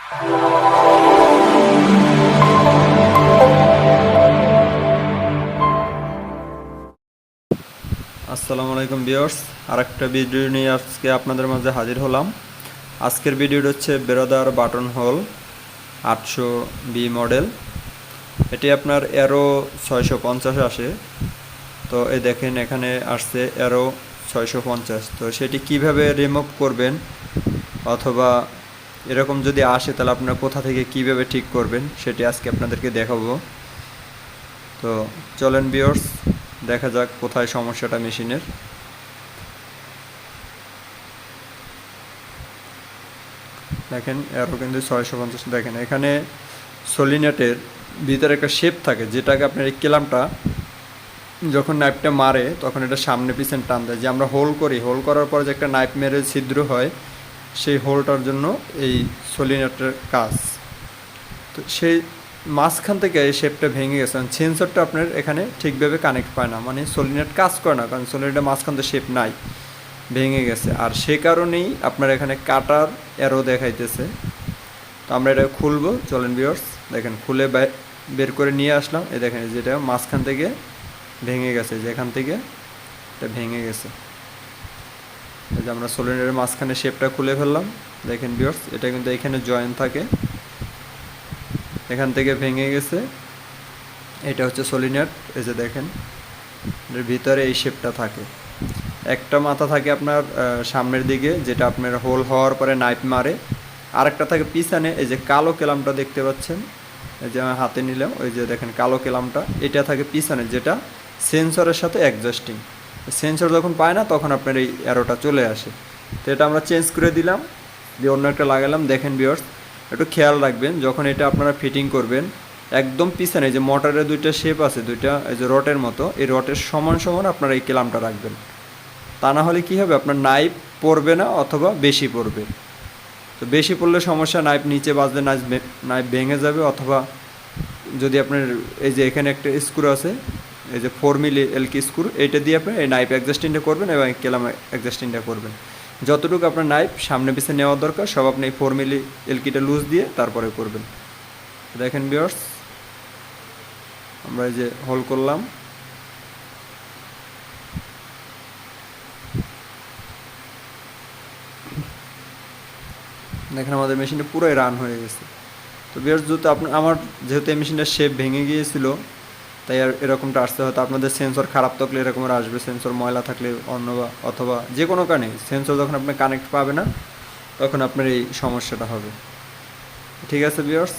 আসসালামু আলাইকুম ভিউয়ার্স, আরেকটা ভিডিও নিয়ে আজকে আপনাদের মাঝে হাজির হলাম। আজকের ভিডিওটা হচ্ছে brother button whole 800b model. এটি আপনার এরো 650 আসে। তো এই দেখেন এখানে আসছে এরো 650। তো সেটি কিভাবে রিমুভ করবেন অথবা এরকম যদি আসে তাহলে আপনারা কোথা থেকে কিভাবে ঠিক করবেন সেটি আজকে আপনাদেরকে দেখাবো। তো চলেন ভিউয়ার্স, দেখা যাক কোথায় সমস্যাটা মেশিনের। দেখেন এরও কিন্তু 650। দেখেন এখানে সলিনেটের ভিতরে একটা শেপ থাকে, যেটাকে আপনার এই কেলামটা যখন নাইফটা মারে তখন এটা সামনে পিছনে টান দেয়। যে আমরা হোল করি, হোল করার পর যে একটা নাইফ মেরে ছিদ্র হয়, সেই হোলটার জন্য এই সলিনেটের কাজ। তো সেই মাঝখান থেকে এই শেপটা ভেঙে গেছে, সেন্সরটা আপনার এখানে ঠিকভাবে কানেক্ট পায় না, মানে সলিনেট কাজ করে না, কারণ সলিনেটের মাঝখান থেকে শেপ নাই, ভেঙে গেছে। আর সে কারণেই আপনার এখানে কাটার এরো দেখাইতেছে। তো আমরা এটা খুলবো, চলেন ভিউয়ার্স। দেখেন খুলে বের করে নিয়ে আসলাম। এই দেখেন যেটা মাঝখান থেকে ভেঙে গেছে, যেখান থেকে এটা ভেঙে গেছে। এই যে আমরা সলিনেটের মাঝখানে শেপটা খুলে ফেললাম। দেখেন ভিউয়ার্স, এটা কিন্তু এখানে জয়েন থাকে, এখান থেকে ভেঙে গেছে। এটা হচ্ছে সলিনেট। এই যে দেখেন এর ভিতরে এই শেপটা থাকে। একটা মাথা থাকে আপনার সামনের দিকে, যেটা আপনার হোল হওয়ার পরে নাইফ মারে। আরেকটা থাকে পিছনে, এই যে কালো কেলামটা দেখতে পাচ্ছেন, এই যে আমার হাতে নিলাম, ওই যে দেখেন কালো কেলামটা, এটা থাকে পিছনে, যেটা সেন্সরের সাথে অ্যাডজাস্টিং। সেন্সর যখন পায় না তখন আপনার এই অ্যারোটা চলে আসে। তো এটা আমরা চেঞ্জ করে দিলাম, দিয়ে অন্য একটা লাগালাম। দেখেন ভিউয়ার্স, একটু খেয়াল রাখবেন যখন এটা আপনারা ফিটিং করবেন, একদম পিছনে যে মোটরের দুইটা শেপ আছে, দুইটা এই যে রটের মতো, এই রটের সমান সমান আপনারা এই কেলামটা রাখবেন। তা না হলে কী হবে, আপনার নাইফ পড়বে না অথবা বেশি পড়বে। তো বেশি পড়লে সমস্যা, নাইফ নিচে বাজলে নাইফ ভেঙে যাবে। অথবা যদি আপনার এই যে এখানে একটা স্ক্রু আছে, এই যে 4 মিলি এলকি স্ক্রু, এইটা দিয়ে আপনি এই নাইফ অ্যাডজাস্টিংটা করবেন এবং কেলাম অ্যাডজাস্টিংটা করবেন। যতটুকু আপনার নাইফ সামনে পিছনে নেওয়ার দরকার সব আপনি এই 4 মিলি এলকিটা লুজ দিয়ে তারপরে করবেন। দেখেন ভিউয়ার্স, আমরা এই যে হোল করলাম। দেখেন আমাদের মেশিনটা পুরোই রান হয়ে গেছে। তো ভিউয়ার্স, যেহেতু যেহেতু এই মেশিনটার শেপ ভেঙে গিয়েছিল, তাই আর এরকমটা আসতে হয়তো আপনাদের সেন্সর খারাপ থাকলে এরকম আসবে, সেন্সর ময়লা থাকলে অন্য অথবা যে কোনো কারণে সেন্সর যখন আপনি কানেক্ট পাবে না তখন আপনার এই সমস্যাটা হবে। ঠিক আছে ভিউয়ার্স,